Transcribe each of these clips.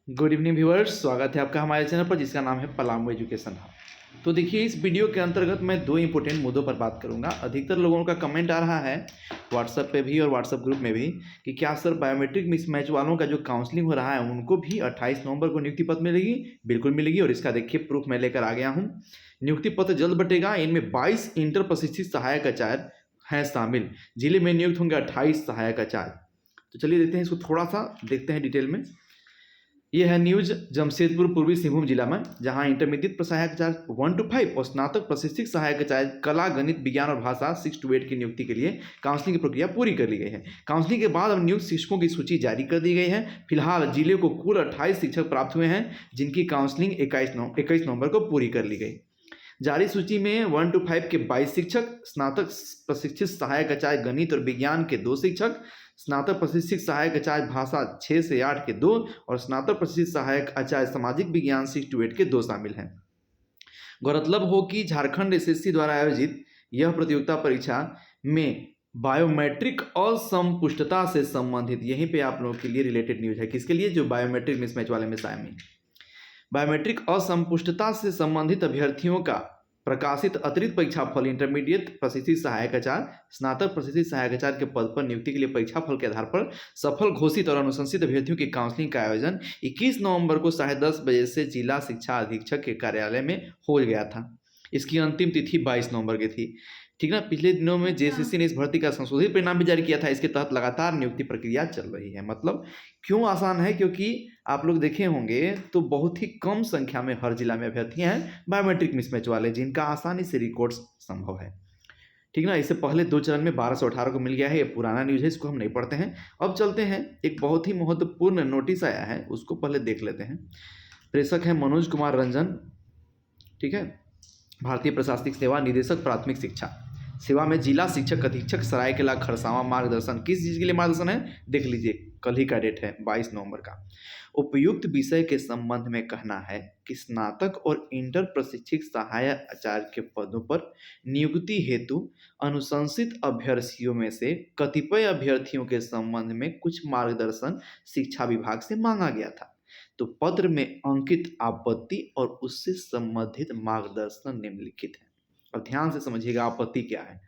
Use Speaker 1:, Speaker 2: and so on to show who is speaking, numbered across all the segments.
Speaker 1: Good evening viewers, स्वागत है आपका हमारे चैनल पर जिसका नाम है पलामू एजुकेशन हब। तो देखिए, इस वीडियो के अंतर्गत मैं दो इंपॉर्टेंट मुद्दों पर बात करूंगा। अधिकतर लोगों का कमेंट आ रहा है व्हाट्सएप पे भी और व्हाट्सएप ग्रुप में भी कि क्या सर बायोमेट्रिक मिसमैच वालों का जो काउंसलिंग हो रहा है उनको भी 28 नवंबर को नियुक्ति पत्र मिलेगी? बिल्कुल मिलेगी, और इसका देखिए प्रूफ मैं लेकर आ गया हूँ। नियुक्ति पत्र जल्द बटेगा। इनमें 22 इंटर प्रशिक्षित सहायक आचार्य हैं शामिल। जिले में नियुक्त होंगे 28 सहायक आचार्य। तो चलिए देखते हैं, इसको थोड़ा सा देखते हैं डिटेल में। यह है न्यूज जमशेदपुर पूर्वी सिंहभूम जिला में, जहां इंटरमीडिएट सहायक आचार्य 1 to 5 और स्नातक प्रशिक्षित सहायक आचार्य कला, गणित, विज्ञान और भाषा 6 to 8 की नियुक्ति के लिए काउंसलिंग की प्रक्रिया पूरी कर ली गई है। काउंसलिंग के बाद अब नियुक्त शिक्षकों की सूची जारी कर दी गई है। फिलहाल जिले को कुल 28 शिक्षक प्राप्त हुए हैं, जिनकी काउंसलिंग 21 नवंबर को पूरी कर ली गई। जारी सूची में 1 to 5 के 22 शिक्षक, स्नातक प्रशिक्षित सहायक आचार्य गणित और विज्ञान के 2 शिक्षक, स्नातक प्रशिक्षित सहायक आचार्य भाषा 6 से 8 के 2 और स्नातक प्रशिक्षित सहायक आचार्य सामाजिक विज्ञान 6 to 8 के 2 शामिल हैं। गौरतलब हो कि झारखंड एसएससी द्वारा आयोजित यह प्रतियोगिता परीक्षा में बायोमेट्रिक असंपुष्टता से संबंधित, यहीं पे आप लोगों के लिए रिलेटेड न्यूज है। किसके लिए? जो बायोमेट्रिक मिसमैच वाले में शामिल। बायोमेट्रिक असंपुष्टता से संबंधित अभ्यर्थियों का प्रकाशित अतिरिक्त परीक्षा फल इंटरमीडिएट प्रशिक्षित सहायक आचार्य, स्नातक प्रशिक्षित सहायक आचार्य के पद पर नियुक्ति के लिए परीक्षा फल के आधार पर सफल घोषित और अनुशंसित अभ्यर्थियों की काउंसलिंग का आयोजन 21 नवंबर को 10:30 बजे से जिला शिक्षा अधीक्षक के कार्यालय में हो गया था। इसकी अंतिम तिथि 22 नवंबर की थी। ठीक ना। पिछले दिनों में जेएसएससी ने इस भर्ती का संशोधित परिणाम भी जारी किया था। इसके तहत लगातार नियुक्ति प्रक्रिया चल रही है। मतलब क्यों आसान है? क्योंकि आप लोग देखे होंगे तो बहुत ही कम संख्या में हर जिला में अभ्यर्थी हैं बायोमेट्रिक मिसमैच वाले, जिनका आसानी से रिकॉर्ड संभव है। ठीक ना। इससे पहले 2 चरण में 1218 को मिल गया है। ये पुराना न्यूज है, इसको हम नहीं पढ़ते हैं। अब चलते हैं, एक बहुत ही महत्वपूर्ण नोटिस आया है, उसको पहले देख लेते हैं। प्रेषक है मनोज कुमार रंजन। ठीक है। भारतीय प्रशासनिक सेवा निदेशक प्राथमिक शिक्षा सेवा में जिला शिक्षक अधीक्षक सरायकेला खरसावां। मार्गदर्शन किस चीज के लिए मार्गदर्शन है? देख लीजिए, कल ही का डेट है 22 नवंबर का। उपयुक्त विषय के संबंध में कहना है कि स्नातक और इंटर प्रशिक्षित सहायक आचार्य के पदों पर नियुक्ति हेतु अनुशंसित अभ्यर्थियों में से कतिपय अभ्यर्थियों के संबंध में कुछ मार्गदर्शन शिक्षा विभाग से मांगा गया था। तो पत्र में अंकित आपत्ति और उससे संबंधित मार्गदर्शन निम्नलिखित है। अब ध्यान से समझिएगा, आपत्ति क्या है।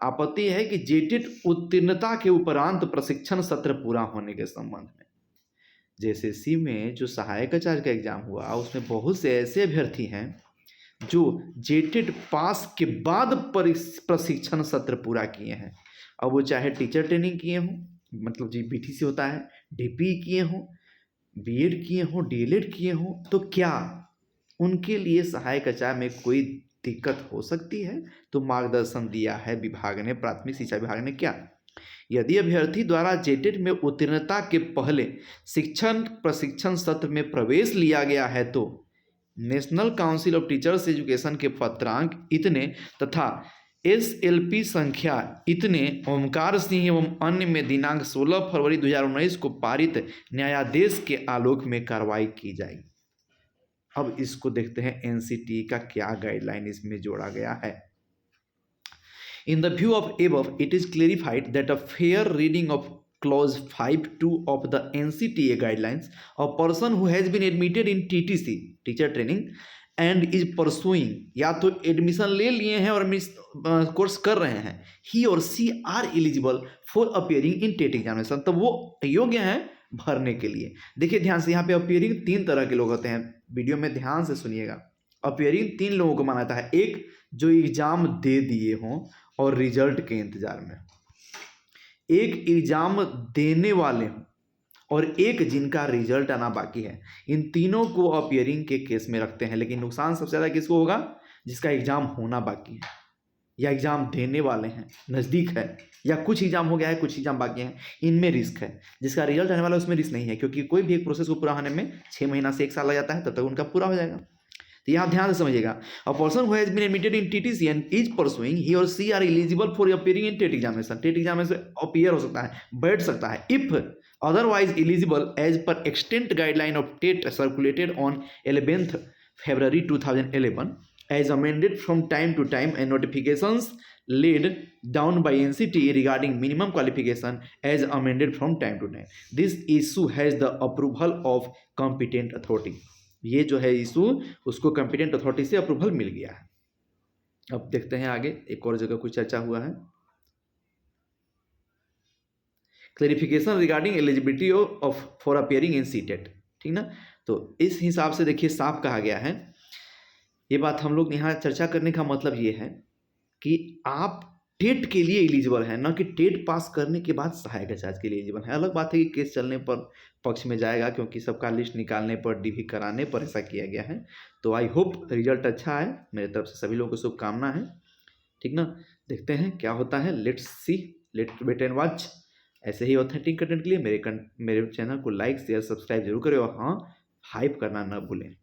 Speaker 1: आपत्ति है कि जेटेट उत्तीर्णता के उपरांत प्रशिक्षण सत्र पूरा होने के संबंध में जेएसएससी में जो सहायक आचार्य का एग्जाम हुआ, उसमें बहुत से ऐसे अभ्यर्थी हैं जो जेटेट पास के बाद प्रशिक्षण सत्र पूरा किए हैं। अब वो चाहे टीचर ट्रेनिंग किए हों, मतलब जी बीटीसी होता है, डीपी किए हों, बीएड किए हों, डीएलएड किए हों, तो क्या उनके लिए सहायक आचार्य में कोई दिक्कत हो सकती है? तो मार्गदर्शन दिया है विभाग ने, प्राथमिक शिक्षा विभाग ने। क्या? यदि अभ्यर्थी द्वारा जेटेट में उत्तीर्णता के पहले शिक्षण प्रशिक्षण सत्र में प्रवेश लिया गया है तो national council of teachers education के पत्रांक इतने तथा एसएलपी संख्या इतने ओमकार सिंह एवं अन्य में दिनांक 16 फरवरी 2019 को पारित न्यायादेश के आलोक में कार्रवाई की जाएगी। अब इसको देखते हैं, एनसीटी का क्या गाइडलाइन इसमें जोड़ा गया है। In the view of above, it is clarified that a fair reading of clause 5(2) of the NCTA guidelines, a person who has been admitted in TTC teacher training and is pursuing, या तो admission ले लिए हैं और course कर रहे हैं, he or she are eligible for appearing in TET examination, तब वो योग्य हैं भरने के लिए। देखिए ध्यान से, यहाँ पे अपियरिंग 3 तरह के लोग होते हैं। वीडियो में ध्यान से सुनिएगा। अपियरिंग 3 लोगों को माना जाता है। एक, जो एग्जाम दे दिए हों और रिजल्ट के इंतजार में, एक एग्जाम देने वाले हों, और एक जिनका रिजल्ट आना बाकी है। इन तीनों को अपियरिंग के केस में रखते हैं। लेकिन नुकसान सबसे ज़्यादा किसको होगा? जिसका एग्जाम होना बाकी है या एग्जाम देने वाले हैं, नज़दीक है, या कुछ एग्जाम हो गया है, कुछ एग्जाम बाकी हैं, इनमें रिस्क है। जिसका रिजल्ट आने वाला है उसमें रिस्क नहीं है, क्योंकि कोई भी एक प्रोसेस को पूरा होने में 6 महीना से 1 साल लग जाता है, तब तक उनका पूरा हो जाएगा। तो यहाँ ध्यान से समझिएगा। A person who has been admitted in TTC and is pursuing, he or she are eligible for appearing in TET examination. TET examination appear हो सकता है, बैठ सकता है। If otherwise eligible as per extant guideline of TET circulated on 11 February 2011 as amended from time to time and notifications laid down by NCT regarding minimum qualification as amended from time to time. This issue has the approval of competent authority. ये जो है issue उसको competent authority से approval मिल गया है. अब देखते हैं आगे एक और जगह कुछ चर्चा हुआ है. Clarification regarding eligibility of for appearing in CTET. ठीक ना. तो इस हिसाब से देखिए साफ कहा गया है. ये बात हम लोग यहाँ चर्चा करने का मतलब ये है कि आप टेट के लिए एलिजिबल हैं, न कि टेट पास करने के बाद सहायक चार्ज के लिए एलिजिबल है. अलग बात है कि केस चलने पर पक्ष में जाएगा, क्योंकि सबका लिस्ट निकालने पर डीवी कराने पर ऐसा किया गया है. तो आई होप रिजल्ट अच्छा है. मेरे तरफ से सभी लोगों को शुभकामना है. ठीक ना. देखते हैं क्या होता है. Let's see, let's wait and watch. ऐसे ही ऑथेंटिक कंटेंट के लिए मेरे चैनल को लाइक शेयर सब्सक्राइब जरूर करें और हाँ हाइप करना न भूलें.